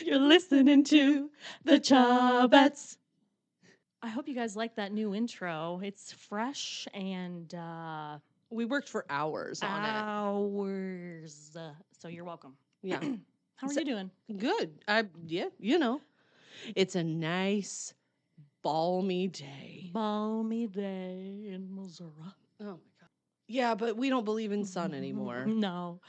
You're listening to the Chubettes. I hope you guys like that new intro. It's fresh and We worked for hours on hours. So you're welcome. it. Yeah. How are So- you doing? Good. It's a nice, balmy day. Balmy day in Missouri. Oh my God. Yeah, but we don't believe in sun anymore. No.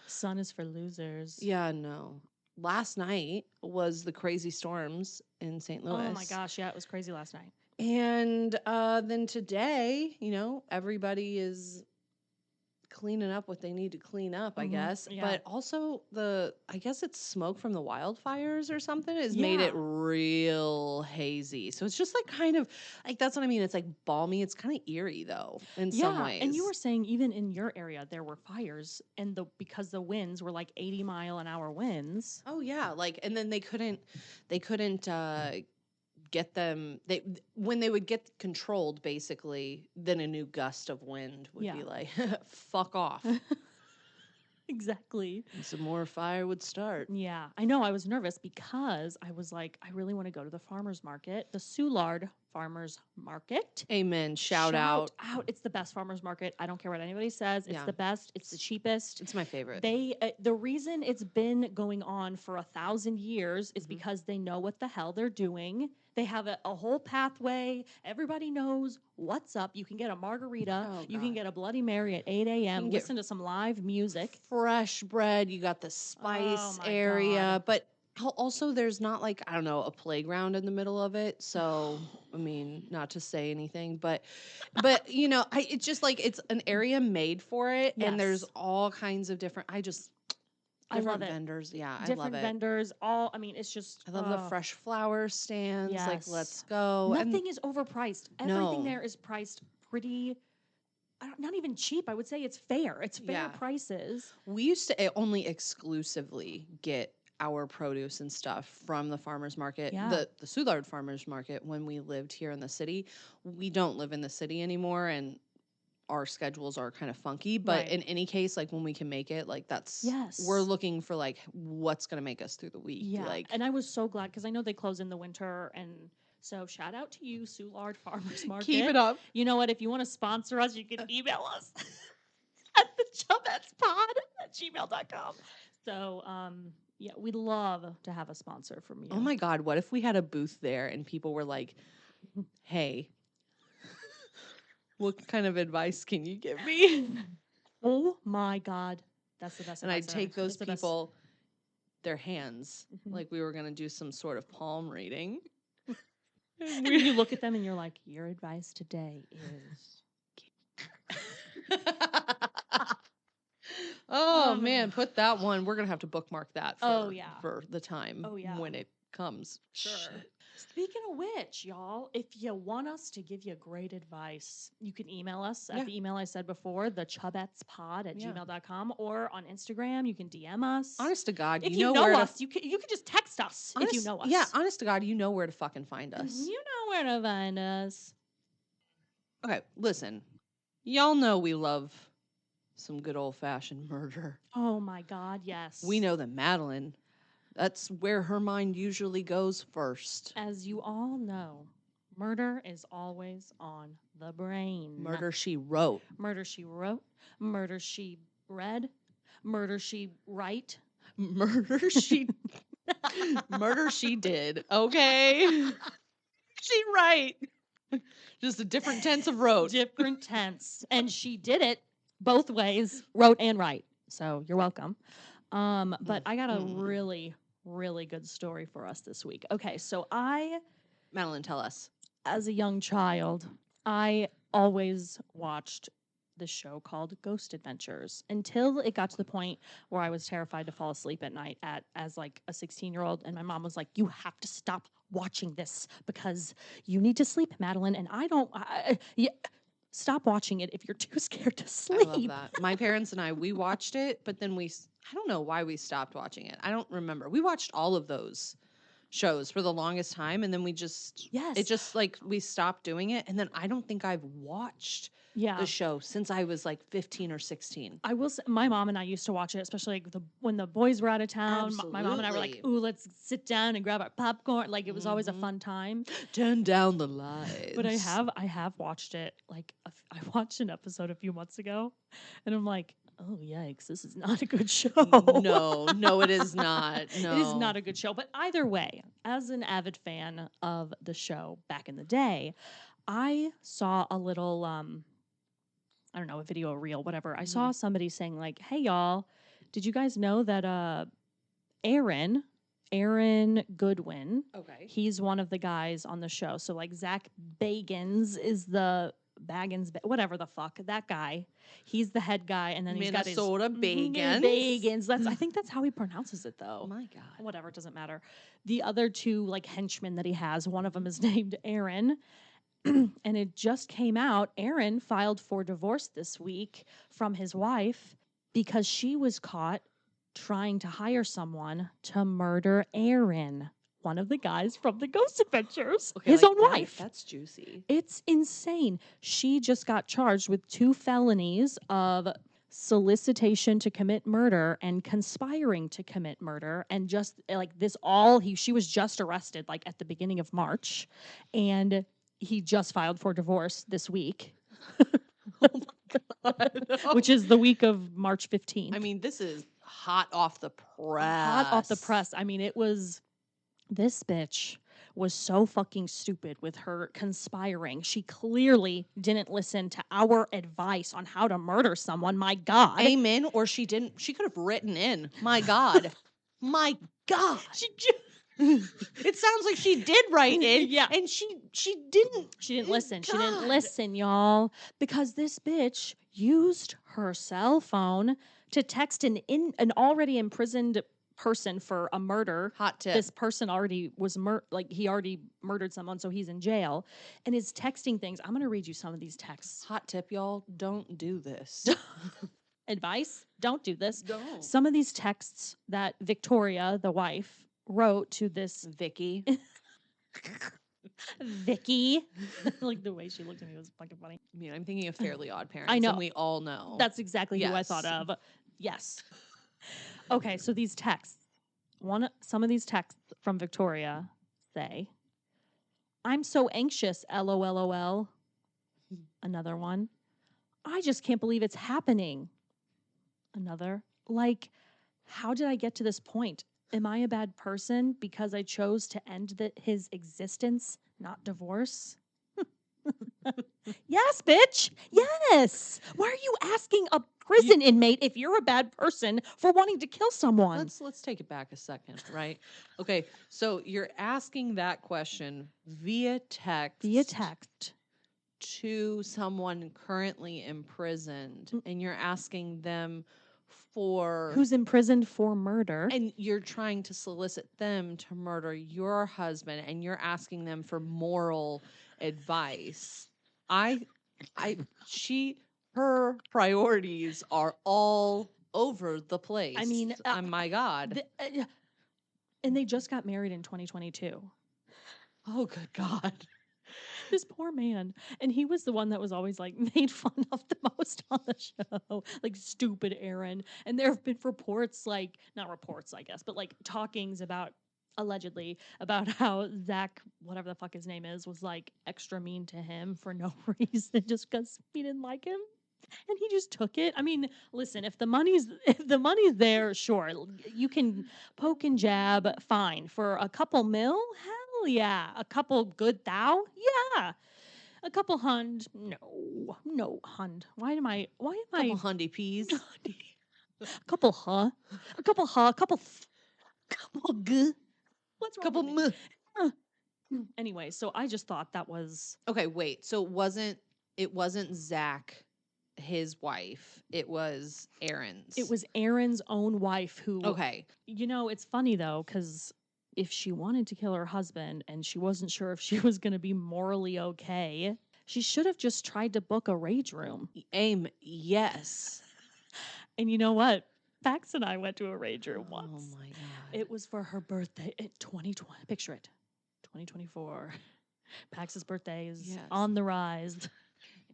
Sun is for losers. Yeah, no. Last night was the crazy storms in St. Louis. Oh my gosh, yeah, it was crazy last night. And then today, everybody is cleaning up what they need to clean up, I guess. yeah. But also I guess it's smoke from the wildfires or something has made it Yeah. real hazy. So it's just like kind of like, that's what I mean. It's like balmy. It's kind of eerie though in some ways. And you were saying even in your area there were fires and because the winds were like 80-mile-an-hour winds. Oh yeah, like, and then they couldn't get them, when they would get controlled, basically, then a new gust of wind would be like, fuck off. Exactly. And some more fire would start. Yeah, I know. I was nervous because I was like, I really want to go to the farmer's market, the Soulard Farmer's Market. Amen. Shout out. It's the best farmer's market. I don't care what anybody says. It's Yeah. the best. It's the cheapest. It's my favorite. The reason it's been going on for 1,000 years is Mhm. because they know what the hell they're doing. They have a whole pathway. Everybody knows what's up. You can get a margarita. Oh, You can God. get a Bloody Mary at 8 a.m. can get Listen to some live music. Fresh bread. You got the spice Oh, my area. God. But also, there's not like, I don't know, a playground in the middle of it. So, I mean, not to say anything, but it's just like it's an area made for it. And there's Yes. all kinds of different, I different love it. vendors. Yeah, I Different love it. vendors. It's just. I love the fresh flower stands. Like, let's go. Nothing is overpriced. Everything No. there is priced pretty. Not even cheap. I would say it's fair. It's fair Yeah. prices. We used to only exclusively get our produce and stuff from the farmers market, Yeah. the Soulard farmers market, when we lived here in the city. We don't live in the city anymore, and our schedules are kind of funky. But Right. in any case, like, when we can make it, like, Yes. we're looking for like what's gonna make us through the week. Yeah. Like, And I was so glad because I know they close in the winter. And so shout out to you, Soulard Farmers Market. keep it up. You know what? If you want to sponsor us, you can email us at thechubettespod@gmail.com. So, yeah, we'd love to have a sponsor from you. Oh my God, what if we had a booth there and people were like, hey, what kind of advice can you give me? Oh my God. That's the best. And I'd advice take ever. those It's the best. people, their hands, Mhm. like we were going to do some sort of palm reading. And you look at them and you're like, your advice today is. Oh man, put that one. We're going to have to bookmark that for the time when it comes. Sure. Shit. Speaking of which, y'all, if you want us to give you great advice, you can email us at the email I said before, thechubettespod@gmail.com, or on Instagram, you can DM us. Honest to God, if you know where us, you can just text us if you know us. Yeah, honest to God, you know where to fucking find us. You know where to find us. Okay, listen. Y'all know we love some good old-fashioned murder. Oh my God, yes. We know that Madeline, that's where her mind usually goes first. As you all know, murder is always on the brain. Murder She Wrote. Murder She Wrote. Murder She Read. Murder She Write. Murder She Murder She Did. Okay. She right. Just a different tense of wrote. Different tense. And she did it both ways, wrote and write. So you're welcome. But I got a really, really good story for us this week. Okay, so Madeline, tell us. As a young child, I always watched this show called Ghost Adventures until it got to the point where I was terrified to fall asleep at night as like a 16-year-old, and my mom was like, "You have to stop watching this because you need to sleep, Madeline." And stop watching it if you're too scared to sleep. I love that. My parents and we watched it, but then I don't know why we stopped watching it. I don't remember. We watched all of those shows for the longest time, and then we just Yes. it just like we stopped doing it, and then I don't think I've watched Yeah. the show since I was like 15 or 16. I will say, my mom and I used to watch it, especially like when the boys were out of town. My mom and I were like, Absolutely. "Ooh, let's sit down and grab our popcorn." Like it was always a Mhm. fun time. Turn down the lights. But I have watched it. Like I watched an episode a few months ago, and I'm like, "Oh yikes, this is not a good show." No, it is not. No. It is not a good show. But either way, as an avid fan of the show back in the day, I saw a little I don't know, a video, a reel, whatever. I saw somebody saying like, "Hey y'all, did you guys know that Aaron Goodwin, Okay. he's one of the guys on the show. So like Zach Bagans is the whatever the fuck, that guy. He's the head guy, and then he's got his Minnesota Bagans. Bagans. I think that's how he pronounces it though. Oh my God. Whatever, it doesn't matter. The other two like henchmen that he has, one of them is named Aaron. And it just came out. Aaron filed for divorce this week from his wife because she was caught trying to hire someone to murder Aaron, one of the guys from the Ghost Adventures, Okay, his like own wife. That's juicy. It's insane. She just got charged with 2 felonies of solicitation to commit murder and conspiring to commit murder, and just like this she was just arrested like at the beginning of March, and he just filed for divorce this week. Oh my God. Which is the week of March 15th. I mean, this is hot off the press. Hot off the press. I mean, this bitch was so fucking stupid with her conspiring. She clearly didn't listen to our advice on how to murder someone. My God. Amen. Or she didn't. She could have written in. My God. My God. It sounds like she did write in. Yeah. And she didn't. She didn't listen. God. She didn't listen, y'all. Because this bitch used her cell phone to text an already imprisoned person for a murder. Hot tip. This person already was he already murdered someone, so he's in jail, and is texting things. I'm going to read you some of these texts. Hot tip, y'all. Don't do this. Advice: don't do this. Don't. Some of these texts that Victoria, the wife, wrote to this Vicky. Vicky. Like the way she looked at me was fucking funny. I mean, I'm thinking of Fairly Odd Parents. I know. And we all know. That's exactly who I thought of. Yes. Okay, so these texts. Some of these texts from Victoria say, "I'm so anxious, LOLOL." Another one, "I just can't believe it's happening." Another, like, "How did I get to this point? Am I a bad person because I chose to end his existence, not divorce?" Yes, bitch. Yes. Why are you asking a prison inmate if you're a bad person for wanting to kill someone? Let's take it back a second, right? Okay, so you're asking that question via text. Via text. To someone currently imprisoned, and you're asking them for who's imprisoned for murder, and you're trying to solicit them to murder your husband, and you're asking them for moral advice. Her priorities are all over the place. I mean, my God. And they just got married in 2022. Oh, good God. This poor man. And he was the one that was always like made fun of the most on the show. Like, stupid Aaron. And there have been reports, like, not reports, I guess, but like talkings about, allegedly, about how Zach, whatever the fuck his name is, was like extra mean to him for no reason just because he didn't like him. And he just took it. I mean, listen, if the money's there, sure. You can poke and jab, fine. For a couple mil, hell yeah. A couple good thou, yeah. A couple hund, no hund. Why am I? Couple hundy peas. A couple a couple g. What's wrong Couple with me? Anyway, so I just thought that was okay. Wait, so it wasn't Zach, his wife. It was Aaron's. It was Aaron's own wife who. Okay. You know, it's funny though, because if she wanted to kill her husband and she wasn't sure if she was going to be morally okay, she should have just tried to book a rage room. Yes. And you know what? Pax and I went to a rage room Oh once. my God. It was for her birthday in 2020. Picture it. 2024. Pax's birthday is Yes. on the rise.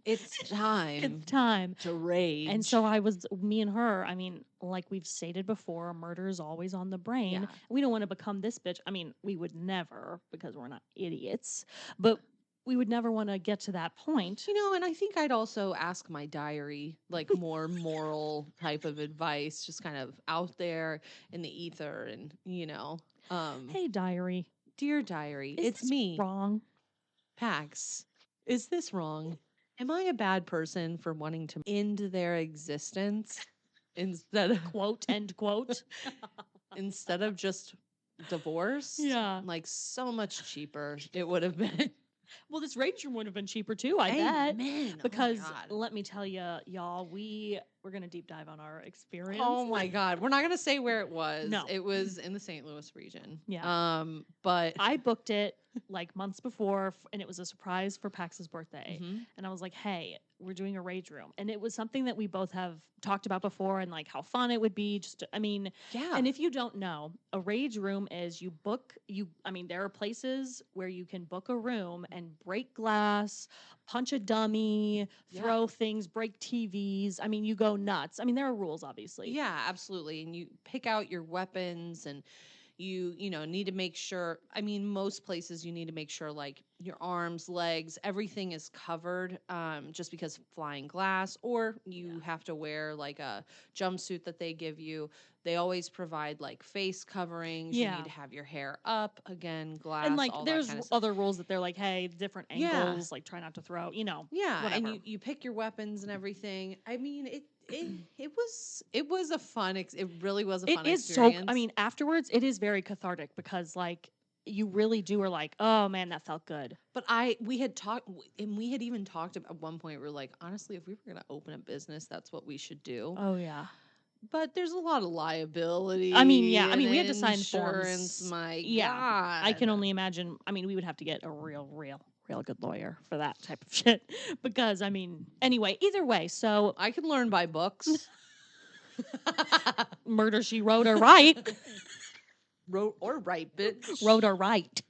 It's time It's time. to rage. And so me and her, I mean, like we've stated before, murder is always on the brain. Yeah. We don't want to become this bitch. I mean, we would never, because we're not idiots, but we would never want to get to that point. And I think I'd also ask my diary, like more moral type of advice, just kind of out there in the ether. And, Hey, diary. dear diary, Is it's this me, wrong? Pax. Is this wrong? Am I a bad person for wanting to end their existence instead of Quote, end quote. instead of just divorce? Yeah. Like so much cheaper it would have been. Well, this rage room would have been cheaper too, I bet. Amen. Because oh my God. let me tell you, y'all, we're gonna deep dive on our experience. Oh my God. We're not gonna say where it was. No. It was in the St. Louis region. Yeah. But I booked it like months before, and it was a surprise for Pax's birthday. Mhm. And I was like, "Hey, we're doing a rage room," and it was something that we both have talked about before, and like how fun it would be. yeah. And if you don't know, a rage room is there are places where you can book a room and break glass, punch a dummy, Yeah. throw things, break TVs. I mean, you go nuts. I mean, there are rules, obviously. Yeah, absolutely. And you pick out your weapons and you need to make sure, most places you need to make sure like your arms, legs, everything is covered, just because flying glass, or you have to wear like a jumpsuit that they give you. They always provide like face coverings. You Yeah. need to have your hair up, again, glass, And like, all there's that kind of stuff. other rules that they're like, hey, different Yeah. angles, like try not to throw, Yeah, whatever. and you pick your weapons and everything. It was a fun. It really was a fun It is experience. afterwards, it is very cathartic because like you really are like, oh man, that felt good. But we had talked, and we had even talked about at one point. We're like, honestly, if we were going to open a business, that's what we should do. Oh yeah. But there's a lot of liability. Yeah. and We had to sign insurance. forms. My Yeah. God, I can only imagine. We would have to get a real good lawyer for that type of shit. Because anyway, either way, so I can learn by books. Murder She Wrote or Write. Wrote or write, bitch. Wrote or write.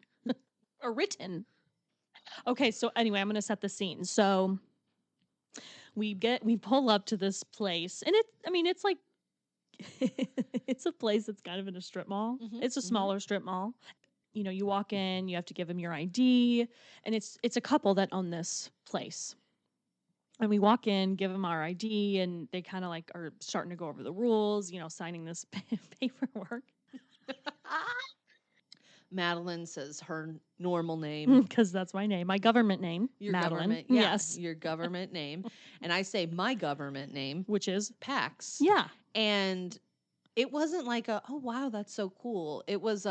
Or written. Okay, so anyway, I'm gonna set the scene. So we pull up to this place, and it's like it's a place that's kind of in a strip mall. Mhm, It's a mhm. smaller strip mall. You walk in, you have to give them your ID, and it's a couple that own this place. And we walk in, give them our ID, and they kind of like are starting to go over the rules, signing this paperwork. Madeline says her normal name. Because that's my name, my government name, Your Madeline. government, yeah, Yes, your government name. And I say my government name, which is Pax. yeah. And it wasn't like oh wow, that's so cool. It was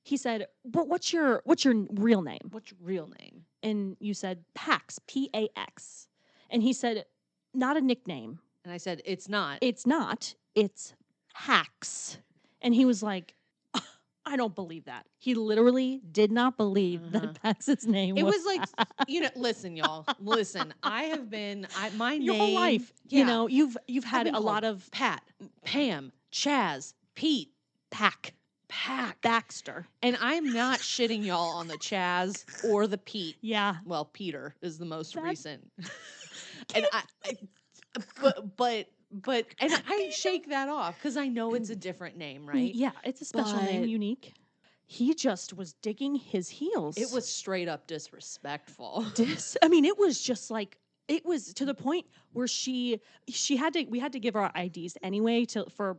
He said, "But what's your real name?" what's your real name? And you said Pax, Pax. And he said, "Not a nickname. And I said, it's not. It's not. It's Hacks." And he was like, "I don't believe that." He literally did not believe that Pax's name It was was like, listen, y'all. Listen, I have been my your name whole life. Yeah, You've had been a lot called of Pat, Pam, Chaz, Pete, Pack, Baxter. and I'm not shitting y'all on the Chaz or the Pete. Yeah. Well, Peter is the most That- recent. And but and I shake that off because I know it's a different name, right? Yeah, it's a special name, But- unique. He just was digging his heels. It was straight up disrespectful. It was just like, it was to the point where we had to give our IDs anyway for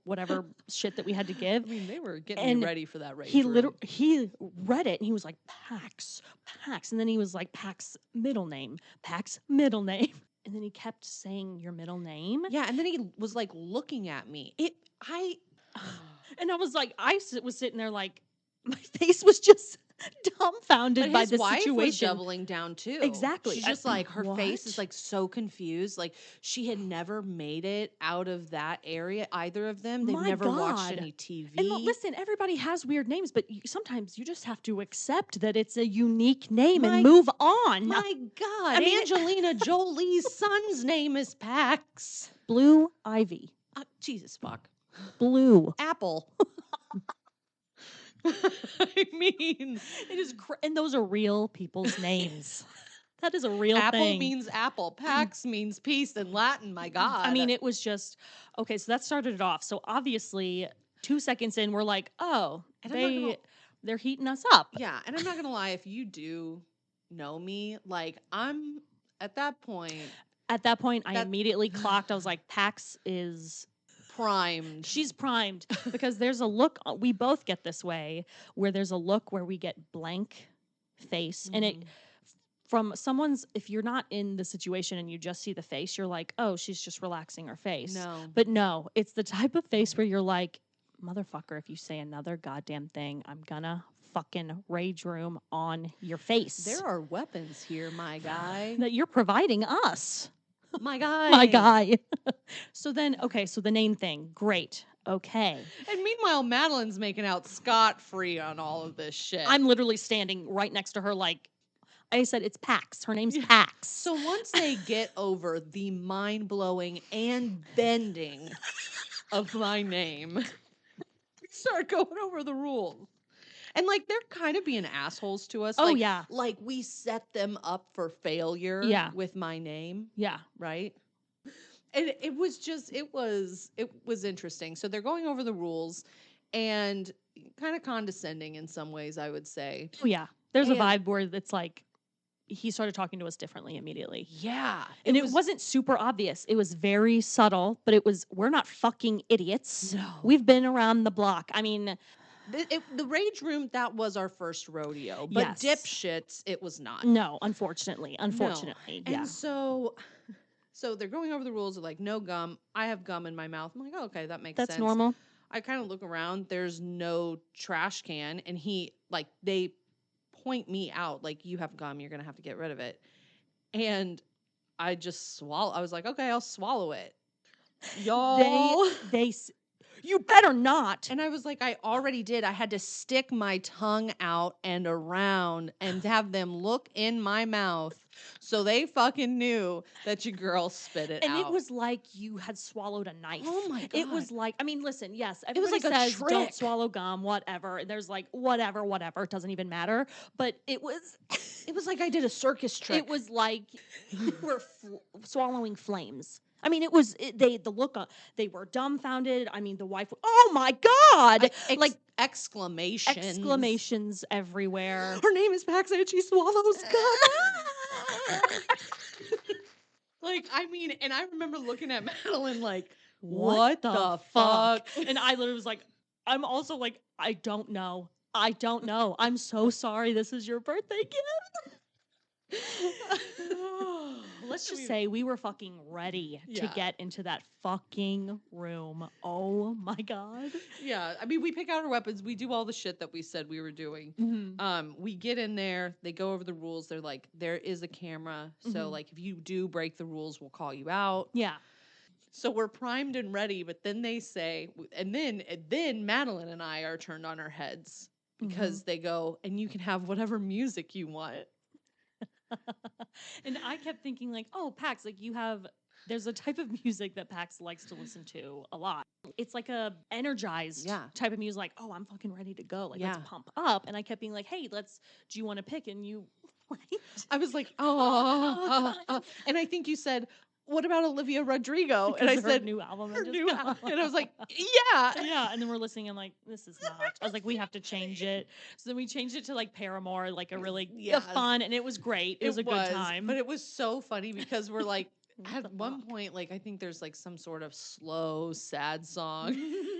whatever shit that we had to give. They were getting And me ready for that rage He room. he read it and he was like, Pax, and then he was like, Pax middle name, and then he kept saying your middle name. Yeah, and then he was like looking at me. And I was like, was sitting there like, my face was just dumbfounded But by his the wife was situation. doubling down too. Exactly. She's just like, her face What? is like so confused. Like she had never made it out of that area, either of them. They've My never watched God. any TV. And listen, everybody has weird names, but sometimes you just have to accept that it's a unique name and move on. My God, Angelina Jolie's son's name is Pax. Blue Ivy. Jesus fuck. Blue. Apple. I mean, It is, and those are real people's names. That is a real apple thing. means apple. Pax means peace in Latin. My God. I mean, it was just okay. So that started it off. So obviously, 2 seconds in, we're like, oh, And I'm not gonna- they're heating us up. yeah. And I'm not gonna lie, if you do know me, like I'm at that point At that point, I That- immediately clocked. I was like, Pax is primed. she's primed because there's a look. We both get this way where there's a look where we get blank face, and it from someone's. If you're not in the situation and you just see the face, you're like, oh, she's just relaxing her face. No. But no, it's the type of face where you're like, motherfucker, if you say another goddamn thing, I'm gonna fucking rage room on your face. There are weapons here, my guy. that you're providing us. My guy. My guy. So then, okay, so the name thing, great. Okay. And meanwhile, Madeline's making out scot-free on all of this shit. I'm literally standing right next to her like, I said, it's Pax. Her name's Pax. So once they get over the mind-blowing and bending of my name, we start going over the rules. And like they're kind of being assholes to us. Oh, like, yeah. Like we set them up for failure with my name. Yeah. Right? And it was interesting. So they're going over the rules and kind of condescending in some ways, I would say. Oh, yeah. There's a And- vibe where it's like, he started talking to us differently immediately. Yeah. And it wasn't super obvious. It was very subtle, but it was, we're not fucking idiots. No. We've been around the block. I mean, The rage room, that was our first rodeo. But Yes. dipshits, it was not. no, unfortunately. No. Yeah. And so they're going over the rules of like no gum. I have gum in my mouth. I'm like, oh, okay, that makes sense. That's normal. I kind of look around. There's no trash can. And they point me out like, you have gum. You're going to have to get rid of it. And I just swallow. I was like, okay, I'll swallow it. Y'all. You better not. And I was like, I already did. I had to stick my tongue out and around and have them look in my mouth so they fucking knew that your girl spit it out. And it was like you had swallowed a knife. Oh my God. It was like, I mean, listen, yes, It was everybody like a says don't trick. swallow gum, whatever. There's like whatever, it doesn't even matter. But it was like I did a circus trick. it was like you were swallowing flames. I mean, it was the look. They were dumbfounded. I mean, the wife. Oh my God! like exclamations. Exclamations everywhere. Her name is Pax and she swallows gum. Like, I mean, and I remember looking at Madeline like, what the fuck? And I literally was like, I'm also like, I don't know. I'm so sorry. This is your birthday gift. Let's just say we were fucking ready to Yeah. get into that fucking room. Oh my God. Yeah, I mean, we pick out our weapons. We do all the shit that we said we were doing. We get in there. They go over the rules. They're like, there is a camera. So, like, if you do break the rules, we'll call you out. Yeah. So we're primed and ready. But then they say, and then Madeline and I are turned on our heads because they go, and you can have whatever music you want. And I kept thinking like, oh, Pax, like there's a type of music that Pax likes to listen to a lot. It's like a energized type of music, like, oh, I'm fucking ready to go. Like, let's pump up. And I kept being like, hey, do you want to pick? And you, I was like, oh. And I think you said, what about Olivia Rodrigo? Because and I her said, new album. her had just new come album. out. And I was like, yeah. Yeah. And then we're listening and like, this is not. I was like, we have to change it. So then we changed it to like Paramore, like a really fun, and it was great. It was a good time. But it was so funny because we're like, What at the one fuck? point, like, I think there's like some sort of slow, sad song.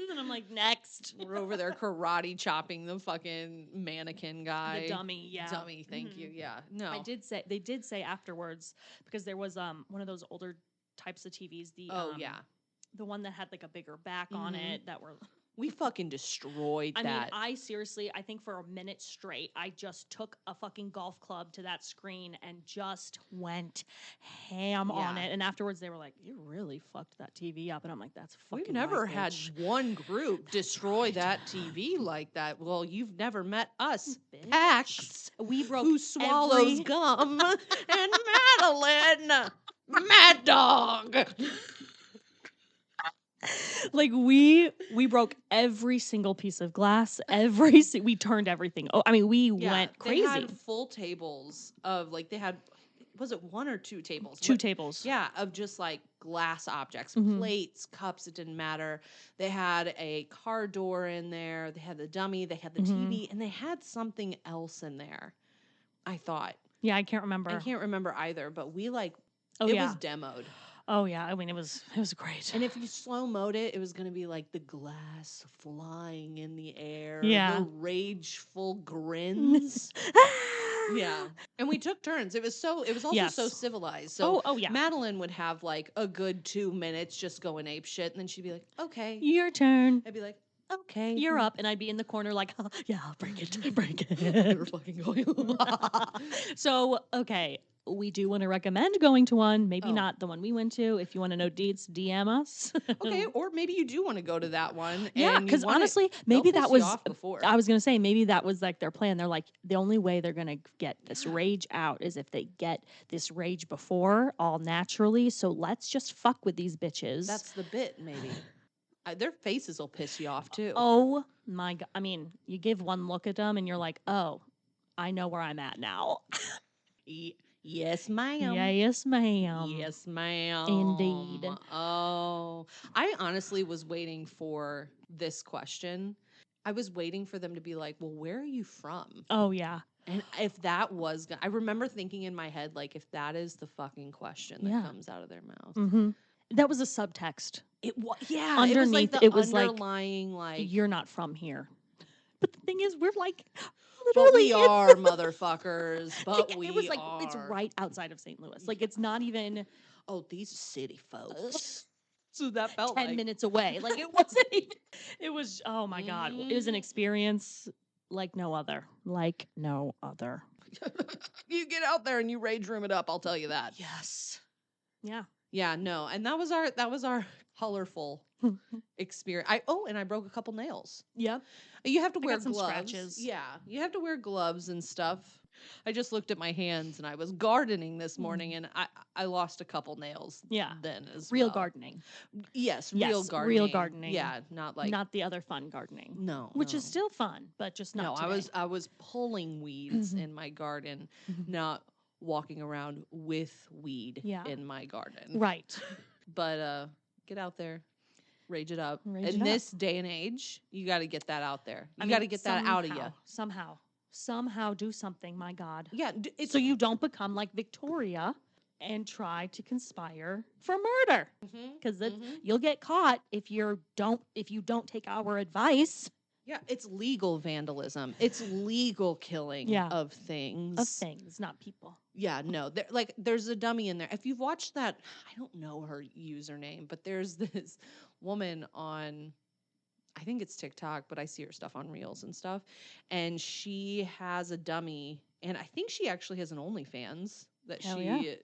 And I'm like, next. We're over there karate chopping the fucking mannequin guy. The dummy, yeah. Dummy, thank you. Yeah. No. They did say afterwards, because there was one of those older types of TVs, the one that had like a bigger back on it that were We fucking destroyed I that. mean, I think for a minute straight, I just took a fucking golf club to that screen and just went ham on it. And afterwards, they were like, "You really fucked that TV up," and I'm like, "That's fucking." We've never right, had bitch. one group destroy that TV like that. Well, you've never met us, Bitch. Pax, We broke who swallows gum, and Madeline, Mad Dog. Like we broke every single piece of glass. We turned everything. Oh, I mean, we went They crazy. had full tables of like they had was it one or two tables? Two tables. Yeah, of just like glass objects, Mhm. plates, cups, it didn't matter. They had a car door in there, they had the dummy, they had the Mhm. TV, and they had something else in there. I thought. Yeah, I can't remember. I can't remember either, but we like Oh, it yeah. was demoed. Oh yeah, I mean it was great. And if you slow mode it, it was going to be like the glass flying in the air, Yeah. the rageful grins. Yeah. And we took turns. It was also so Yes. civilized. So Oh yeah. Madeline would have like a good 2 minutes just going ape shit, and then she'd be like, "Okay." Your turn. I'd be like, "Okay." You're up, and I'd be in the corner like, oh, yeah, I'll break it, break You're it. fucking going. So okay, we do want to recommend going to one. Maybe Oh. not the one we went to. If you want to know deets, DM us. Okay, or maybe you do want to go to that one. Yeah, and you because wanna- honestly, they'll maybe piss that you was. off before. I was gonna say maybe that was like their plan. They're like the only way they're gonna get this rage out is if they get this rage before all naturally. So let's just fuck with these bitches. That's the bit, maybe. Their faces will piss you off too. Oh my god! I mean, you give one look at them and you're like, oh, I know where I'm at now. Yes, ma'am. Yes, ma'am. Yes, ma'am. Indeed. Oh, I honestly was waiting for this question. I was waiting for them to be like, well, where are you from? Oh yeah. And if that was, I remember thinking in my head, like, if that is the fucking question that Yeah. comes out of their mouth. Mm-hmm. That was a subtext. It was, yeah. Underneath, it it was was like like, underlying, like, you're not from here. But the thing is, we're like, but literally we in are motherfuckers. But like, we it was like are. it's right outside of St. Louis. Like it's not even Oh, these city folks. So that felt 10 like minutes away. Like it wasn't even. It was. Oh my god! It was an Mhm. experience like no other. Like no other. you get out there and you rage room it up. I'll tell you that. Yes. Yeah. Yeah, no, and that was our colorful experience. And I broke a couple nails. Yep. You have to I wear got some gloves. scratches. Yeah, you have to wear gloves and stuff. I just looked at my hands and I was gardening this morning and I lost a couple nails. Yeah. Then as Real well. gardening. Yes, Yes, real gardening. real gardening. Yeah, not like Not the other fun gardening. no, Which is no. still fun, but just not No, today. I was pulling weeds Mhm. in my garden, Mhm. not walking around with weed Yeah. in my garden. Right. But get out there, rage it up. Rage In it up. this day and age, you got to get that out there. You I got to mean, get that out of you. Somehow do something, my God. Yeah, it's So you don't become like Victoria and try to conspire for murder. Because you'll get caught if you don't take our advice. yeah, it's legal vandalism. It's legal killing Yeah. of things. Of things, not people. Yeah, no, there's a dummy in there. If you've watched that, I don't know her username, but there's this woman on, I think it's TikTok, but I see her stuff on Reels and stuff, and she has a dummy, and I think she actually has an OnlyFans that Hell she yeah.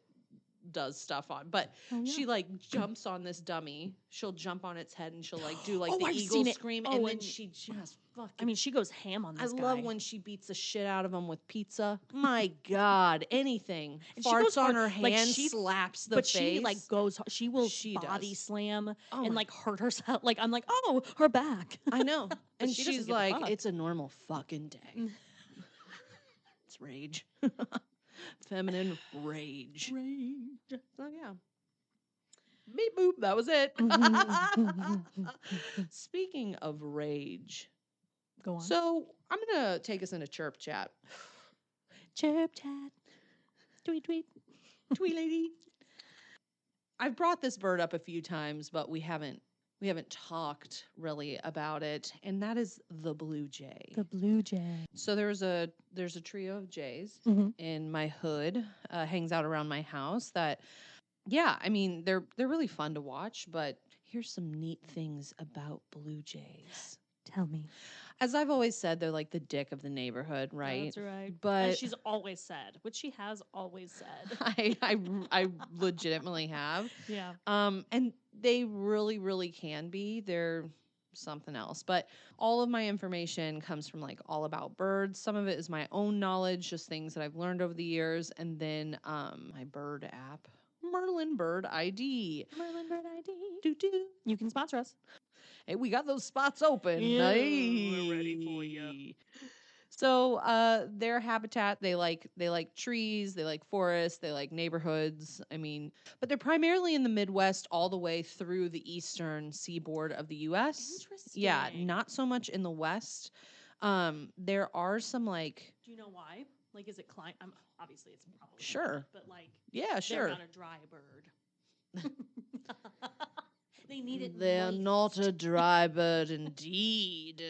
does stuff on, but Oh, yeah. she like jumps on this dummy. She'll jump on its head and she'll like do like Oh, the I've eagle seen it. scream, Oh, and then and- she just fucking. I mean, she goes ham on I this guy. love when she beats the shit out of him with pizza. My God, anything. And she Farts goes on hard, her hand, like, she- slaps the but face. she like goes. She will She body does. slam Oh and my- like hurt herself. Like I'm like, oh, her back. I know. And she doesn't she's give a like, fuck. it's a normal fucking day. Mm. It's rage. Feminine rage. Rage. So yeah. Beep boop. That was it. Speaking of rage. Go on. So I'm gonna take us into chirp chat. Chirp chat. Tweet tweet. Tweet lady. I've brought this bird up a few times, but we haven't talked really about it, and that is the blue jay. The blue jay. So there's a trio of jays Mhm. in my hood, hangs out around my house. That, yeah, I mean they're really fun to watch. But here's some neat things about blue jays. Tell me. As I've always said, they're like the dick of the neighborhood, right? That's right. But As she's always said, which she has always said. I legitimately have. Yeah. And they really, really can be. They're something else. But all of my information comes from like All About Birds. Some of it is my own knowledge, just things that I've learned over the years, and then my bird app. Merlin Bird ID. Merlin Bird ID. Doo-doo. You can sponsor us. Hey, we got those spots open. Yeah, Hey. we're ready for ya. So their habitat, they like trees, they like forests, they like neighborhoods. I mean, but they're primarily in the Midwest all the way through the eastern seaboard of the US. Yeah, Interesting. not so much in the West. There are some like Do you know why? Like, is it climate? Obviously, it's probably Sure. climate, but like, yeah, they're sure. not a dry bird. They need it. They're moist. not a dry bird indeed.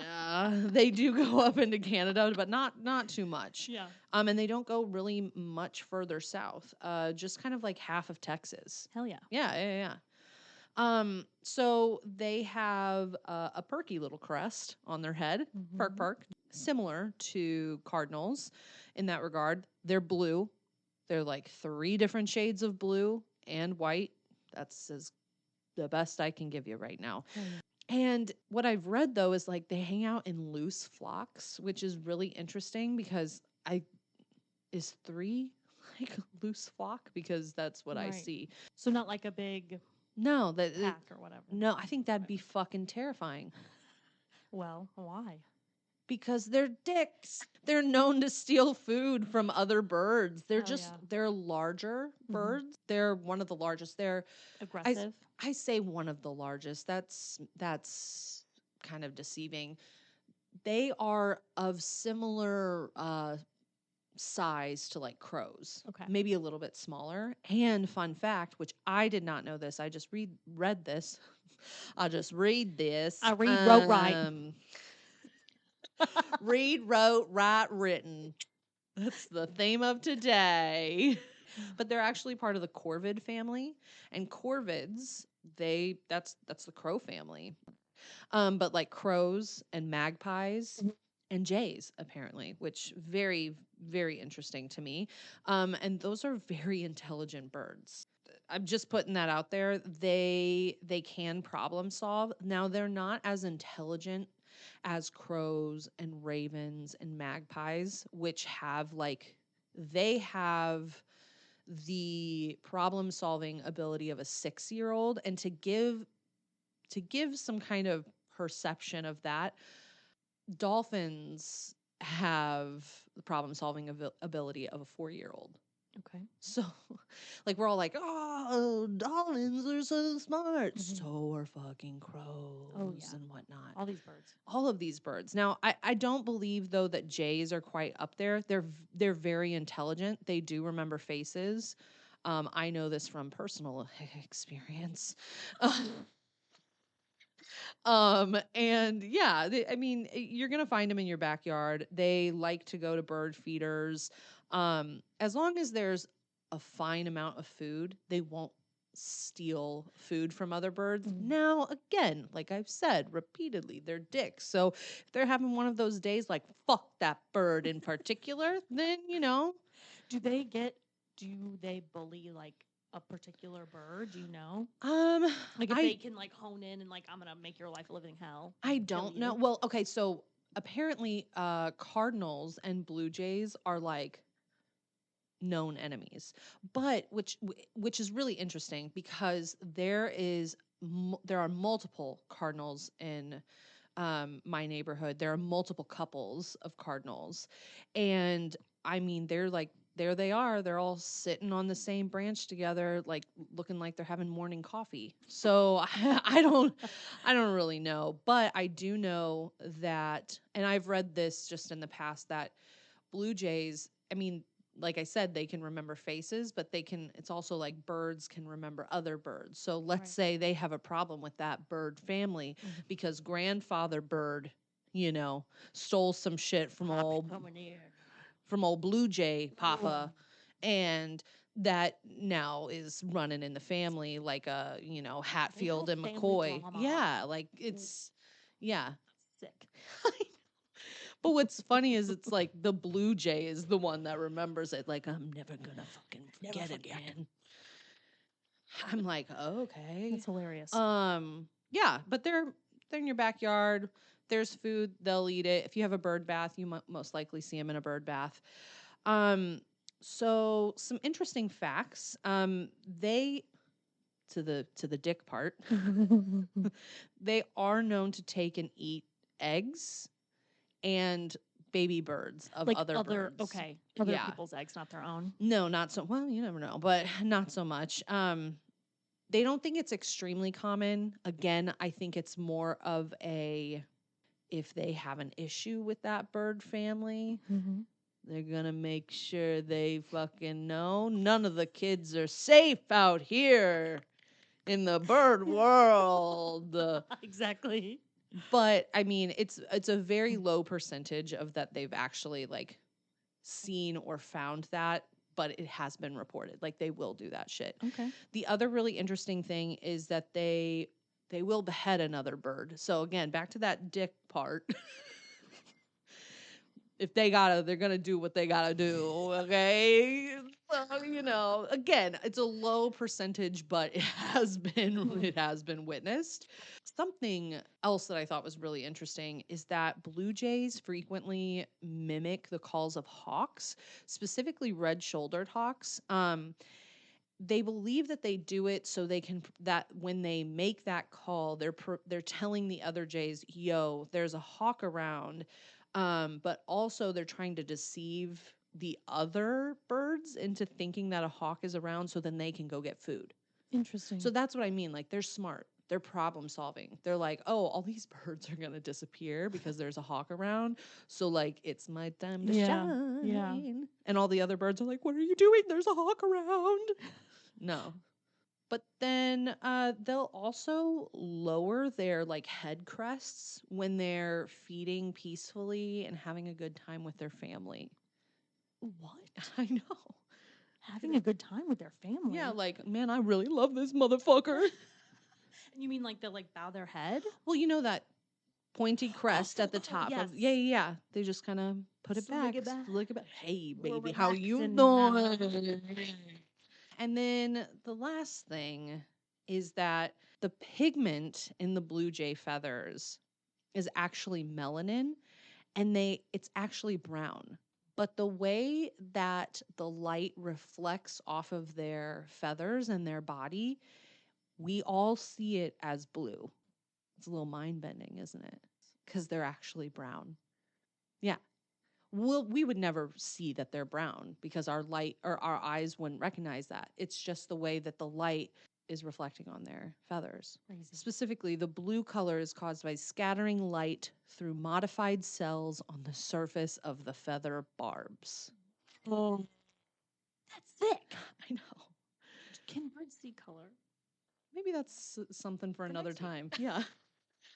They do go up into Canada, but not too much. Yeah. And they don't go really much further south. Just kind of like half of Texas. Hell yeah. Yeah. So they have a perky little crest on their head, Mhm. perk, similar to cardinals in that regard. They're blue. They're like 3 different shades of blue and white. That's the best I can give you right now. Hell yeah. And what I've read though is like they hang out in loose flocks, which is really interesting because is 3 like a loose flock because that's what I Right. see. So not like a big No, that pack or whatever. no, I think that'd be fucking terrifying Well, why? because they're dicks. They're known to steal food from other birds. They're Hell just yeah. they're larger Mhm. birds. They're one of the largest. They're Aggressive. I say one of the largest. That's kind of deceiving. They are of similar size to like crows. Okay. Maybe a little bit smaller. And fun fact, which I did not know this. I just read this. I'll just read this. I wrote, right. Read, wrote, write, written. That's the theme of today. But they're actually part of the corvid family, and corvids, that's the crow family. But like crows and magpies Mhm. and jays apparently, which very very interesting to me. And those are very intelligent birds. I'm just putting that out there. They can problem solve. Now they're not as intelligent as crows and ravens and magpies, which have like they have the problem solving ability of a 6-year-old. And to give some kind of perception of that, dolphins have the problem solving ability of a 4-year-old. Okay. So, like, we're all like, oh, dolphins are so smart. Mhm. So are fucking crows yeah. and whatnot. All these birds. All of these birds. Now, I don't believe, though, that jays are quite up there. They're very intelligent. They do remember faces. I know this from personal experience. And yeah, I mean, you're gonna find them in your backyard. They like to go to bird feeders. As long as there's a fine amount of food, they won't steal food from other birds. Mhm. Now, again, like I've said repeatedly, they're dicks. So if they're having one of those days like fuck that bird in particular, then Do they bully like a particular bird? Do you know? Like if they can like hone in and like I'm gonna make your life a living hell. I kill don't know. you. Well, okay, so apparently cardinals and blue jays are like known enemies. But which is really interesting because there are multiple cardinals in my neighborhood. There are multiple couples of cardinals. And I mean, they're like there they are. They're all sitting on the same branch together, like looking like they're having morning coffee. So I don't really know, but I do know that, and I've read this just in the past, that blue jays, I mean, like I said, they can remember faces, but it's also like birds can remember other birds. So let's Right. say they have a problem with that bird family Mhm. because grandfather bird, stole some shit from old blue jay papa, and that now is running in the family like a, Hatfield have and family McCoy. drama. Yeah, like it's yeah. Sick. But what's funny is it's like the blue jay is the one that remembers it. Like, I'm never gonna fucking forget it, man. I'm like, okay. That's hilarious. Yeah, but they're in your backyard. There's food, they'll eat it. If you have a bird bath, you most likely see them in a bird bath. Um, So some interesting facts. They to the dick part, they are known to take and eat eggs and baby birds of Like other birds. okay, other Yeah. people's eggs, not their own. No, not so well, you never know, but not so much. They don't think it's extremely common. Again, I think it's more of a if they have an issue with that bird family, they're gonna make sure they fucking know none of the kids are safe out here in the bird world. Exactly. But I mean, it's a very low percentage of that they've actually like seen or found that, but it has been reported. Like they will do that shit. Okay. The other really interesting thing is that they will behead another bird. So again, back to that dick part. If they gotta, they're gonna do what they gotta do. Okay, so, you know, again, it's a low percentage, but it has been witnessed. Something else that I thought was really interesting is that blue jays frequently mimic the calls of hawks, specifically red-shouldered hawks. They believe that they do it so they can that when they make that call, they're telling the other jays, "Yo, there's a hawk around." But also they're trying to deceive the other birds into thinking that a hawk is around so then they can go get food. Interesting. So that's what I mean. Like they're smart. They're problem solving. They're like, oh, all these birds are gonna disappear because there's a hawk around. So like it's my time to shine. Yeah. And all the other birds are like, what are you doing? There's a hawk around. No. But then they'll also lower their like head crests when they're feeding peacefully and having a good time with their family. What? I know. Having a good time with their family. Yeah, like, man, I really love this motherfucker. You mean like they'll like bow their head? Well, you know that pointy crest at the top yes. of yeah. They just kind of put it back. Slick it back. Look at hey We're baby, how you relaxing now. doing? And then the last thing is that the pigment in the blue jay feathers is actually melanin and it's actually brown. But the way that the light reflects off of their feathers and their body, we all see it as blue. It's a little mind bending, isn't it? Because they're actually brown. Yeah. We would never see that they're brown because our light or our eyes wouldn't recognize that. It's just the way that the light is reflecting on their feathers. Crazy. Specifically, the blue color is caused by scattering light through modified cells on the surface of the feather barbs. Oh, that's thick. I know. Can birds see color? Maybe that's something for another next week. time. Yeah.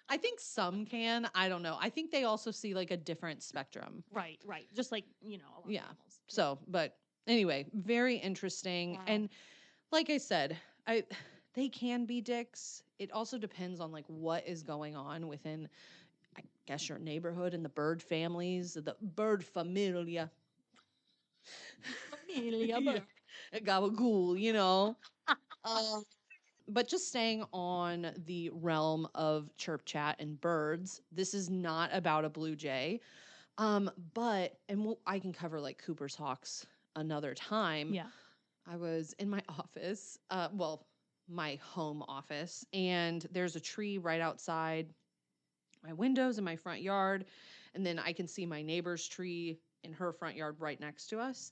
I think some can. I don't know. I think they also see like a different spectrum. Right. Just like, a lot of animals. So, but anyway, very interesting. Wow. And like I said, they can be dicks. It also depends on like what is going on within, I guess, your neighborhood and the bird families, the bird familia. Familia. Gabagool, you know. But just staying on the realm of chirp chat and birds, this is not about a blue jay. But I can cover like Cooper's hawks another time. Yeah. I was in my office, my home office, and there's a tree right outside my windows in my front yard, and then I can see my neighbor's tree in her front yard right next to us.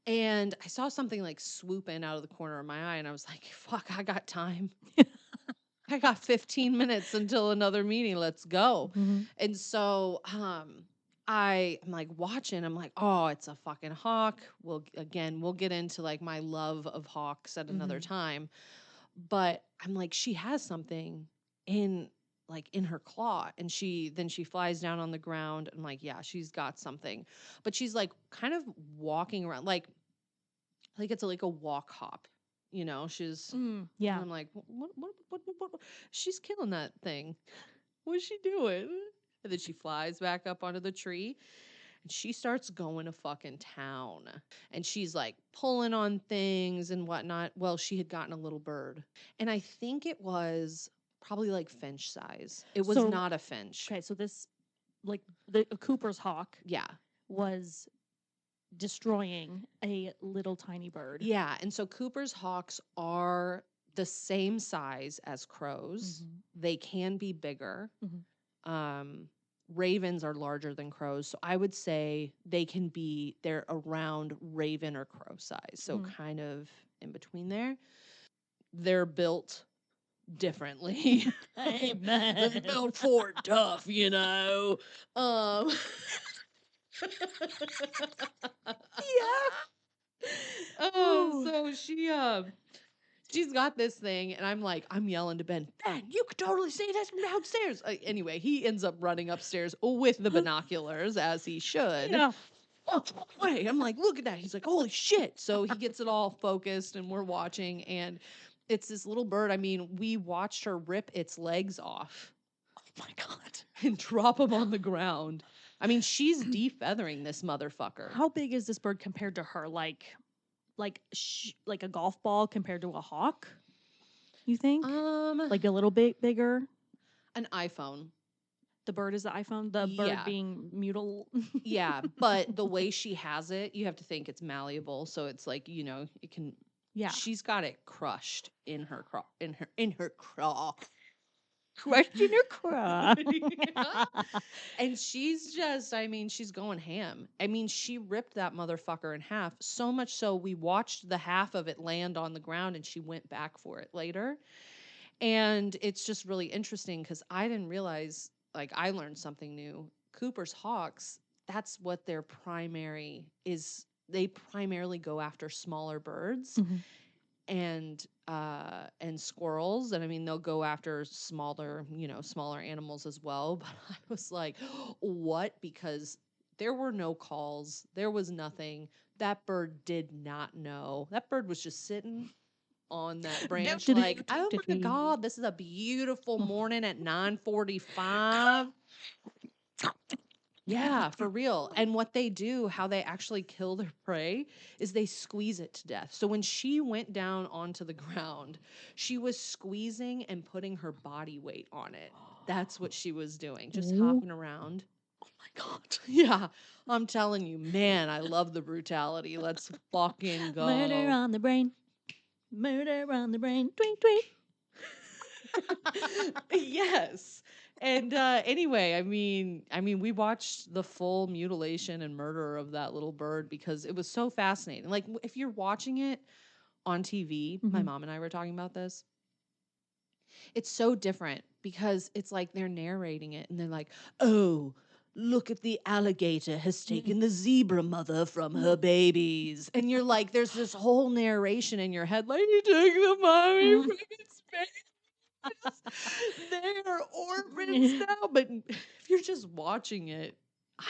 And I saw something like swoop in out of the corner of my eye, and I was like, fuck, I got time. I got 15 minutes until another meeting. Let's go. Mhm. And so I'm like watching. I'm like, oh, it's a fucking hawk. We'll get into like my love of hawks at another time. But I'm like, she has something in her claw, and she flies down on the ground. I'm like, yeah, she's got something. But she's like kind of walking around like it's like a walk hop. You know, she's Yeah. and I'm like, what? She's killing that thing. What's she doing? And then she flies back up onto the tree and she starts going to fucking town. And she's like pulling on things and whatnot. Well, she had gotten a little bird. And I think it was probably like finch size. It was not a finch. Okay, so this, like, a Cooper's hawk Yeah. was destroying a little tiny bird. Yeah, and so Cooper's hawks are the same size as crows. They can be bigger. Um, ravens are larger than crows, so I would say they're around raven or crow size, so kind of in between there. They're built differently. They're built for tough, you know. Um, so she's got this thing, and I'm yelling to Ben, you could totally see this from downstairs. Anyway, he ends up running upstairs with the binoculars, as he should. Yeah. Oh, wait, I'm like, look at that. He's like, holy shit. So he gets it all focused, and we're watching, and it's this little bird. I mean, we watched her rip its legs off. Oh my God. And drop them on the ground. I mean, she's defeathering this motherfucker. How big is this bird compared to her? Like a golf ball compared to a hawk? You think? Like a little bit bigger? An iPhone. The bird is the iPhone? The bird Yeah. being mutal? Yeah, but the way she has it, you have to think it's malleable, so it's like, it can. Yeah. She's got it crushed in her craw. Question or cry. And she's just, she's going ham. I mean, she ripped that motherfucker in half, so much so we watched the half of it land on the ground, and she went back for it later. And it's just really interesting because I didn't realize, like, I learned something new. Cooper's hawks, that's what their primary is. They primarily go after smaller birds. And squirrels, and I mean they'll go after smaller animals as well. But I was like, what? Because there were no calls, there was nothing. That bird did not know. That bird was just sitting on that branch like, oh my God, this is a beautiful morning at 9:45. Yeah, for real. And what they do, how they actually kill their prey, is they squeeze it to death. So when she went down onto the ground, she was squeezing and putting her body weight on it. That's what she was doing, just hopping around. Oh my God. Yeah, I'm telling you, man, I love the brutality. Let's fucking go. Murder on the brain. Murder on the brain. Tweet, tweet. Yes. And anyway, I mean, we watched the full mutilation and murder of that little bird because it was so fascinating. Like, if you're watching it on TV, my mom and I were talking about this. It's so different because it's like they're narrating it and they're like, oh, look at the alligator has taken the zebra mother from her babies. And you're like, there's this whole narration in your head, like, you took the mommy from its baby. They're orphans now. But if you're just watching it,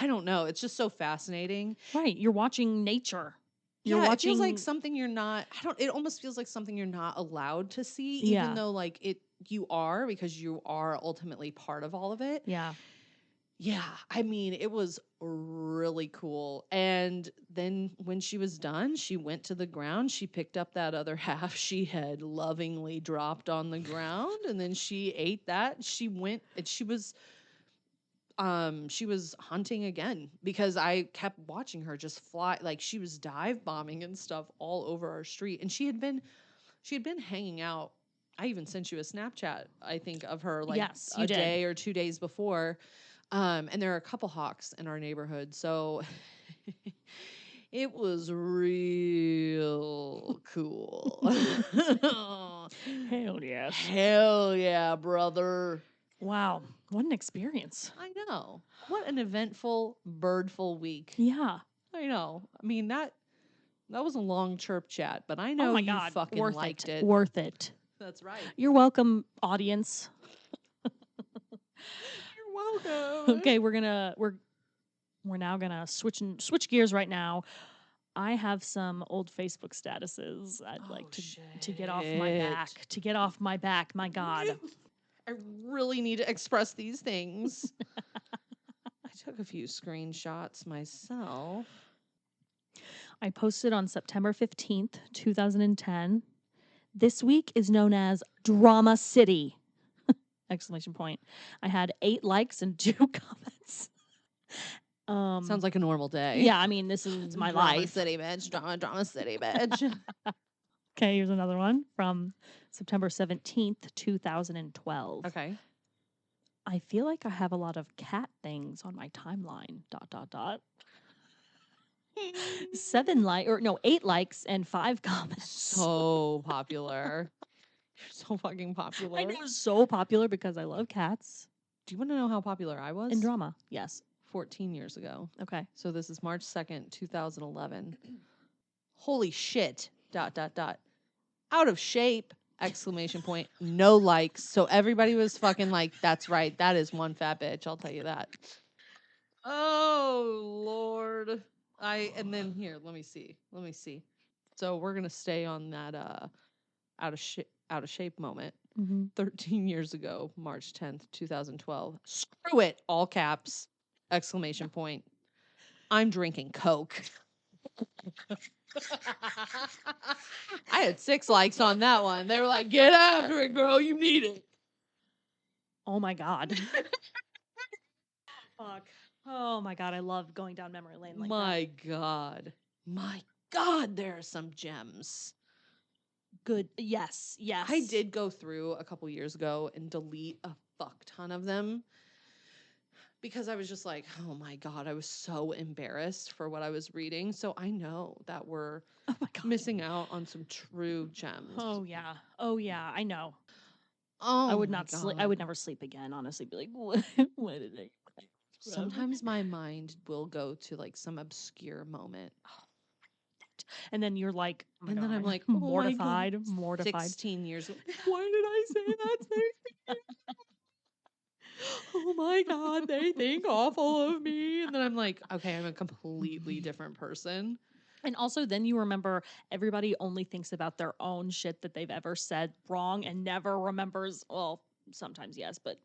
I don't know. It's just so fascinating. Right. You're watching nature. You're Yeah, watching. it feels like something you're not. It almost feels like something you're not allowed to see, even though you are, because you are ultimately part of all of it. Yeah. Yeah, I mean, it was really cool. And then when she was done, she went to the ground. She picked up that other half she had lovingly dropped on the ground, and then she ate that. She went and she was hunting again because I kept watching her just fly, like she was dive bombing and stuff all over our street. And she had been hanging out. I even sent you a Snapchat, I think, of her like a day or 2 days before. And there are a couple hawks in our neighborhood, so it was real cool. Hell yes. Hell yeah, brother. Wow. What an experience. I know. What an eventful, birdful week. Yeah. I know. I mean, that was a long chirp chat, but I know oh my you God. fucking liked it. Worth it. That's right. You're welcome, audience. Welcome. Okay, we're now gonna switch gears right now. I have some old Facebook statuses I'd like to get off my back. To get off my back, my God. I really need to express these things. I took a few screenshots myself. I posted on September 15th, 2010. This week is known as Drama City. Exclamation point. I had 8 likes and 2 comments. Sounds like a normal day. Yeah, I mean, this is my Drama life. City, bitch. Drama City, bitch. Okay, here's another one from September 17th, 2012. Okay. I feel like I have a lot of cat things on my timeline. ... 8 likes and 5 comments. So popular. You're so fucking popular. I know, so popular because I love cats Do you want to know how popular I was? and drama. Yes. 14 years ago. Okay. So this is March 2nd, 2011. Holy shit. ... Out of shape. ! No likes. So everybody was fucking like, that's right. That is one fat bitch. I'll tell you that. Oh, Lord. And then here, let me see. So we're going to stay on that out of shape moment. 13 years ago, March 10th, 2012. Screw it. All caps. ! I'm drinking Coke. I had 6 likes on that one. They were like, get after it, girl. You need it. Oh my God. Fuck. Oh my God. I love going down memory lane like that. My God, there are some gems. Good. Yes. Yes. I did go through a couple years ago and delete a fuck ton of them because I was just like, oh my God, I was so embarrassed for what I was reading. So I know that we're Oh my God. missing out on some true gems. Oh yeah. Oh yeah. I know. Oh, I would my not sleep. God. I would never sleep again. Honestly, be like, what did I? Sometimes my mind will go to like some obscure moment. And then you're like, oh my And God, then I'm like, mortified, oh my God, mortified. 16 years ago. Why did I say that thing? Oh my God, they think awful of me. And then I'm like, okay, I'm a completely different person. And also, then you remember everybody only thinks about their own shit that they've ever said wrong and never remembers. Well, sometimes yes, but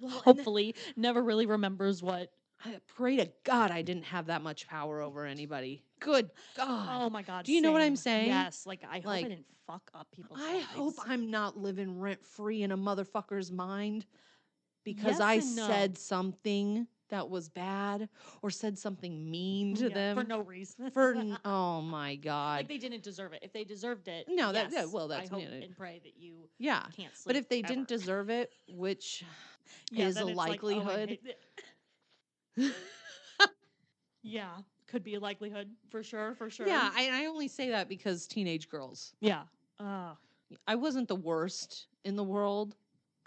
hopefully never really remembers what. I pray to God I didn't have that much power over anybody. Good God. Oh my God. Do you know what I'm same. saying? Yes. Like, I hope I didn't fuck up people's I lives. hope I'm not living rent free in a motherfucker's mind because Yes I and no. said something that was bad or said something mean to them for no reason. oh my God. Like they didn't deserve it. If they deserved it, No, yes, that's I hope and pray that you can't sleep. But if they ever. didn't deserve it, which is a then it's likelihood. Like, oh, I hate yeah, could be a likelihood for sure. Yeah, I only say that because teenage girls. Yeah. I wasn't the worst in the world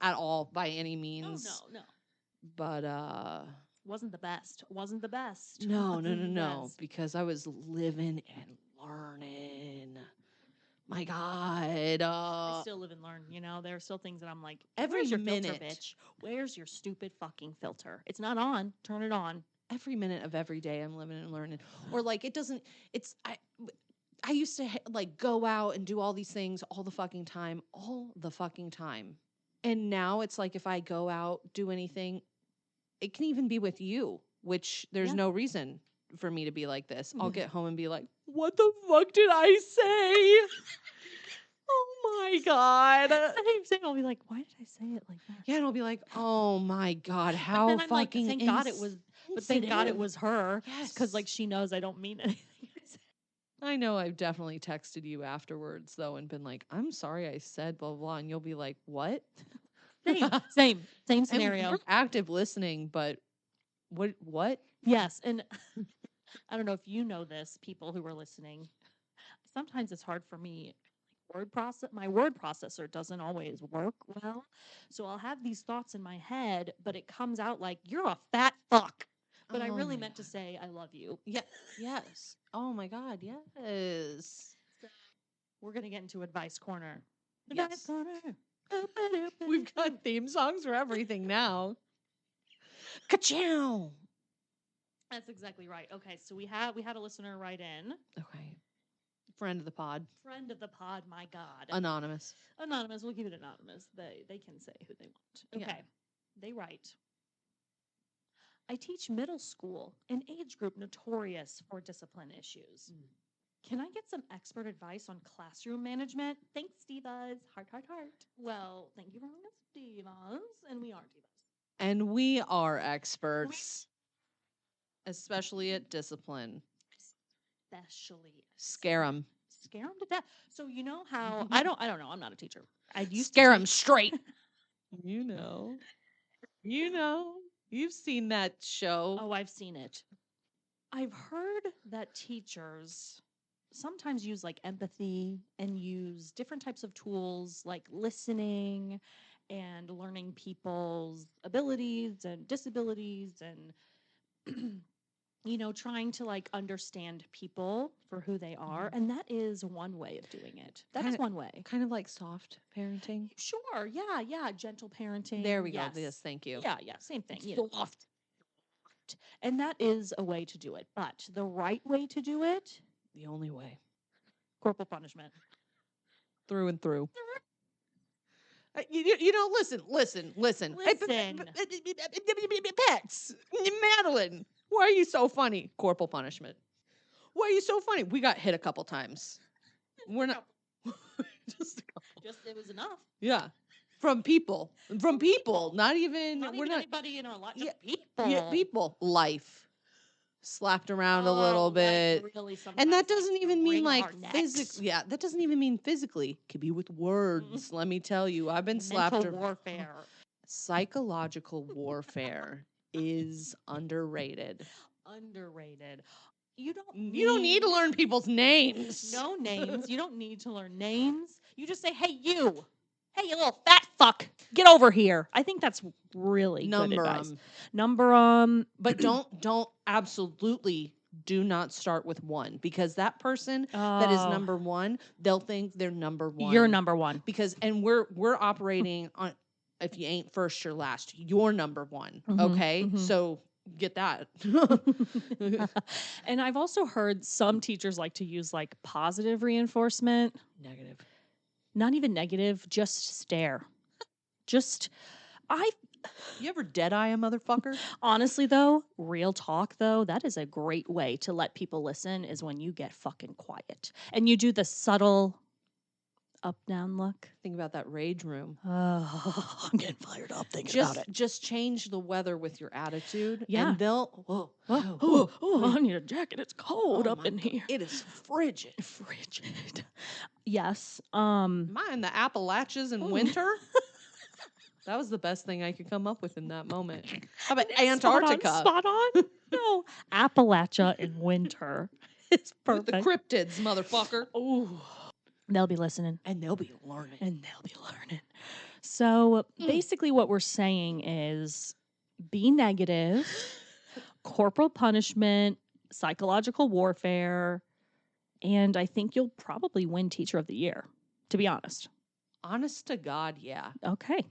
at all by any means. Oh, no. But wasn't the best. No, because I was living and learning. My God. I still live and learn, you know. There are still things that I'm like, every where's your minute, filter, bitch? Where's your stupid fucking filter? It's not on. Turn it on. Every minute of every day I'm living and learning. Or like I used to like go out and do all these things all the fucking time. And now it's like if I go out, do anything, it can even be with you, which there's no reason for me to be like this. I'll get home and be like, what the fuck did I say? Oh my God. Same. I'll be like, why did I say it like that? Yeah, and I'll be like, oh my God, how then I'm fucking like, thank God it was, but thank God it was her. Yes. Because like she knows I don't mean anything. I know I've definitely texted you afterwards though and been like, I'm sorry I said blah, blah, blah. And you'll be like, what? Same scenario. And we're active listening, but what? Yes. And I don't know if you know this, people who are listening. Sometimes it's hard for me. My word processor doesn't always work well. So I'll have these thoughts in my head, but it comes out like, you're a fat fuck. But I really meant to say, I love you. Yeah. Yes. Oh my God. Yes. So we're going to get into Advice Corner. Yes. Advice Corner. We've got theme songs for everything now. Ka-chow! That's exactly right. Okay, so we had a listener write in. Okay. Friend of the pod. My God. Anonymous. We'll keep it anonymous. They can say who they want. Okay. Yeah. They write, I teach middle school, an age group notorious for discipline issues. Can I get some expert advice on classroom management? Thanks, Divas. Heart. Well, thank you for Divas. And we are Divas. And we are experts. especially at discipline. Especially Scare them. scare them to death. So you know how I don't know. I'm not a teacher. I used Scare to them straight. You know. You've seen that show. Oh, I've seen it. I've heard that teachers sometimes use like empathy and use different types of tools like listening and learning people's abilities and disabilities and trying to like understand people for who they are. And that is one way of doing it. That is Kinda- one way. Kind of like soft parenting. Sure. Yeah. Yeah. Gentle parenting. There we go. Yes. Yes, thank you. Yeah. Yeah. Same thing. Soft. And that is a way to do it. But the right way to do it, The only way. corporal punishment. Through and through. You know, listen. Hey, Listen. Pax, Madeline, why are you so funny? Corporal punishment. Why are you so funny? We got hit a couple times. We're not. Just a couple. Just it was enough. Yeah. From people. From people. Not even. Not we're even not. anybody in our life. Yeah, People. Yeah, people. Life. Slapped around a little Oh, bit. Really And that sometimes doesn't likes to even mean wring like our necks. physically. Yeah, that doesn't even mean physically. Could be with words. Let me tell you, I've been slapped. Mental warfare. Psychological warfare is underrated. Underrated. You don't need to learn people's names. No names. You don't need to learn names. You just say, "Hey, you. Hey, you little fat fuck. Get over here." I think that's really good advice. Number 'em. But don't absolutely do not start with one, because that person that is number one, they'll think they're number one. You're number one. Because we're operating on, if you ain't first, you're last. You're number one. Okay? So get that. And I've also heard some teachers like to use like positive reinforcement. Negative. Not even negative, just stare. You ever dead eye a motherfucker? Honestly though, real talk though, that is a great way to let people listen, is when you get fucking quiet and you do the subtle up down look. Think about that rage room. Oh, I'm getting fired up thinking about it. Just change the weather with your attitude. Yeah. And they'll I need a jacket. It's cold up in here. It is frigid. Frigid. Yes. Am I in the Appalachians in winter? That was the best thing I could come up with in that moment. How about Antarctica? Spot on. No. Appalachia in winter. It's perfect. With the cryptids, motherfucker. Ooh. They'll be listening. And they'll be learning. So basically what we're saying is be negative, corporal punishment, psychological warfare, and I think you'll probably win Teacher of the Year, to be honest. Honest to God, yeah. Okay.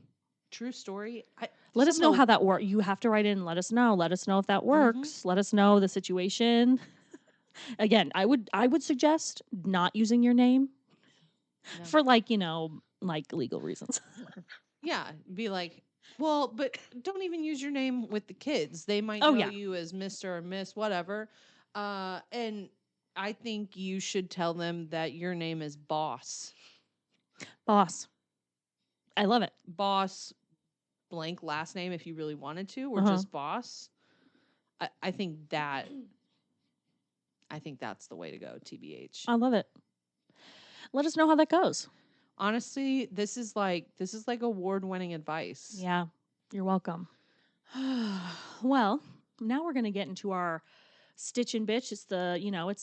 True story. Let us know how that works. You have to write in and let us know. Let us know if that works. Let us know the situation. Again, I would suggest not using your name for like legal reasons. Yeah, be like, well, but don't even use your name with the kids. They might know you as Mr. or Miss, whatever. And I think you should tell them that your name is Boss. Boss. I love it. Boss blank last name if you really wanted to, or just Boss. I think that's the way to go, TBH. I love it. Let us know how that goes. Honestly, this is like award-winning advice. Yeah, you're welcome. Well, now we're gonna get into our stitching bitch. It's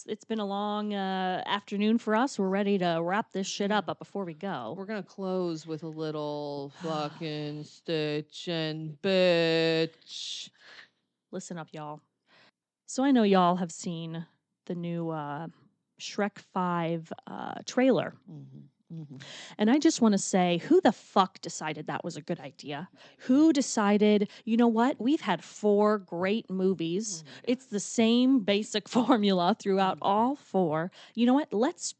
it's been a long afternoon for us. We're ready to wrap this shit up. But before we go, we're gonna close with a little fucking stitch and bitch. Listen up, y'all. So I know y'all have seen the new Shrek 5 trailer. And I just want to say, who the fuck decided that was a good idea? Who decided, you know what? We've had 4 great movies. It's the same basic formula throughout all 4. You know what? Let's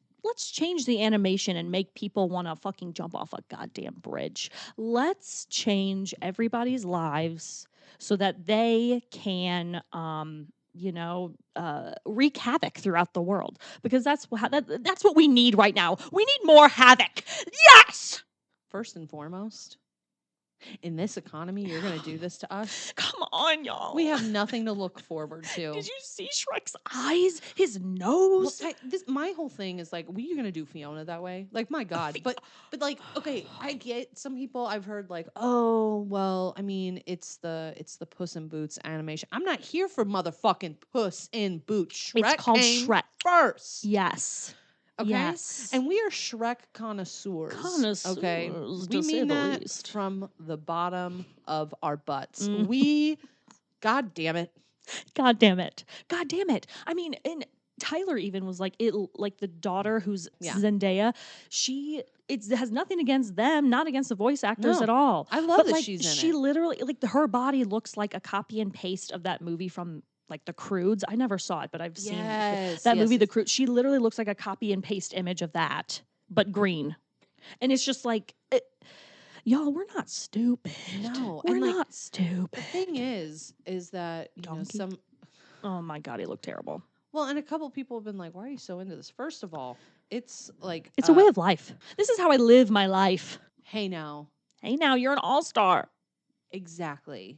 change the animation and make people want to fucking jump off a goddamn bridge. Let's change everybody's lives so that they can wreak havoc throughout the world, because that's what we need right now. We need more havoc. Yes. First and foremost, In this economy, you're going to do this to us? Come on, y'all. We have nothing to look forward to. Did you see Shrek's eyes? His Well, nose? my whole thing is like, we are gonna do Fiona that way? Like, my God, but like, okay, I get some people I've heard like, oh, well, I mean, it's the Puss in Boots animation. I'm not here for motherfucking Puss in Boots. Shrek It's called came Shrek. first. Yes. Okay. Yes. And we are Shrek connoisseurs. Okay. Connoisseurs, We to say mean the that least. from the bottom of our butts. Mhm. God damn it. God damn it. God damn it. I mean, and Tyler even was like like the daughter who's Yeah. Zendaya, it has nothing against them, not against the voice actors No. at all. I love but that like she's in she it. literally like her body looks like a copy and paste of that movie from like The Croods. I never saw it, but I've seen that movie, The Croods. She literally looks like a copy and paste image of that, but green. And it's just like y'all, we're not stupid. No, we're and, like, not stupid. The thing is that, you know, Donkey? Oh my God, he looked terrible. well, and a couple people have been like, why are you so into this? First of all, it's like, It's a way of life. This is how I live my life. hey now. Hey, now you're an all-star. Exactly.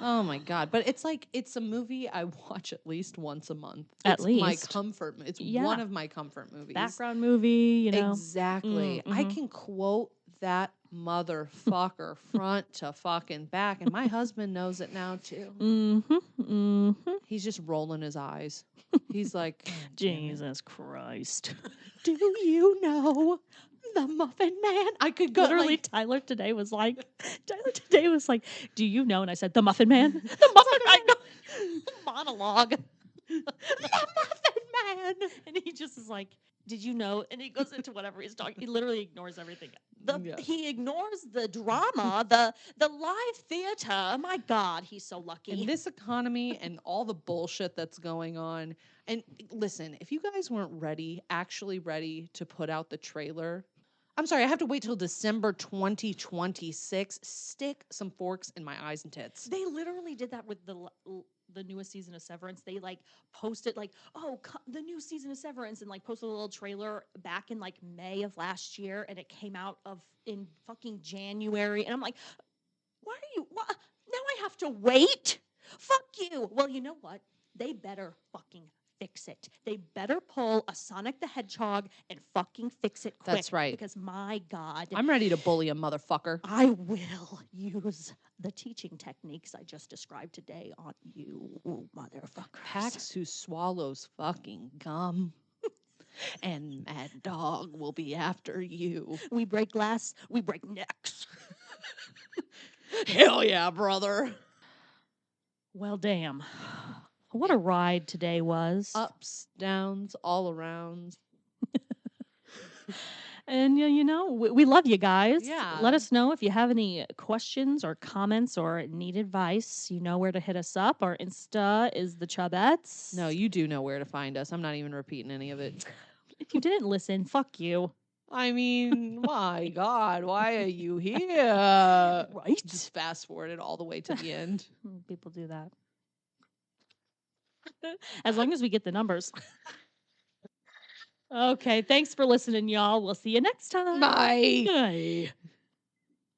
Oh my God. But it's like, it's a movie I watch at least once a month. At It's my least. comfort. It's Yeah. one of my comfort movies. Background movie, you know. Exactly. I Mhm. can quote that motherfucker front to fucking back. And my husband knows it now too. Mm-hmm. Mm-hmm. He's just rolling his eyes. He's like, "God damn it. Jesus Christ. Do you know the Muffin Man?" I could go Literally, like, Tyler today was like, do you know? And I said, the Muffin Man? The Muffin Man. Monologue. the Muffin Man. And he just is like, did you know? And he goes into whatever he's talking. He literally ignores everything. Yeah. He ignores the drama, the live theater. My God, he's so lucky. In this economy and all the bullshit that's going on. And listen, if you guys weren't actually ready to put out the trailer, I'm sorry, I have to wait till December 2026. Stick some forks in my eyes and tits. They literally did that with the newest season of Severance. They like posted like, oh, the new season of Severance, and like posted a little trailer back in like May of last year, and it came out in fucking January, and I'm like, why are you? What? Now I have to wait? Fuck you. Well, you know what? They better fucking fix it. They better pull a Sonic the Hedgehog and fucking fix it quick. That's right. Because my God, I'm ready to bully a motherfucker. I will use the teaching techniques I just described today on you, motherfuckers. Pax who swallows fucking gum. And Mad Dog will be after you. We break glass, we break necks. Hell yeah, brother. Well, damn. What a ride today was. Ups, downs, all around. And, you know, we love you guys. Yeah. Let us know if you have any questions or comments or need advice. You know where to hit us up. Our Insta is the Chubettes. No, you do know where to find us. I'm not even repeating any of it. If you didn't listen, fuck you. I mean, my God, why are you here? Right? Just fast forward it all the way to the end. People do that. As long as we get the numbers. Okay, thanks for listening, y'all. We'll see you next time. Bye. Bye.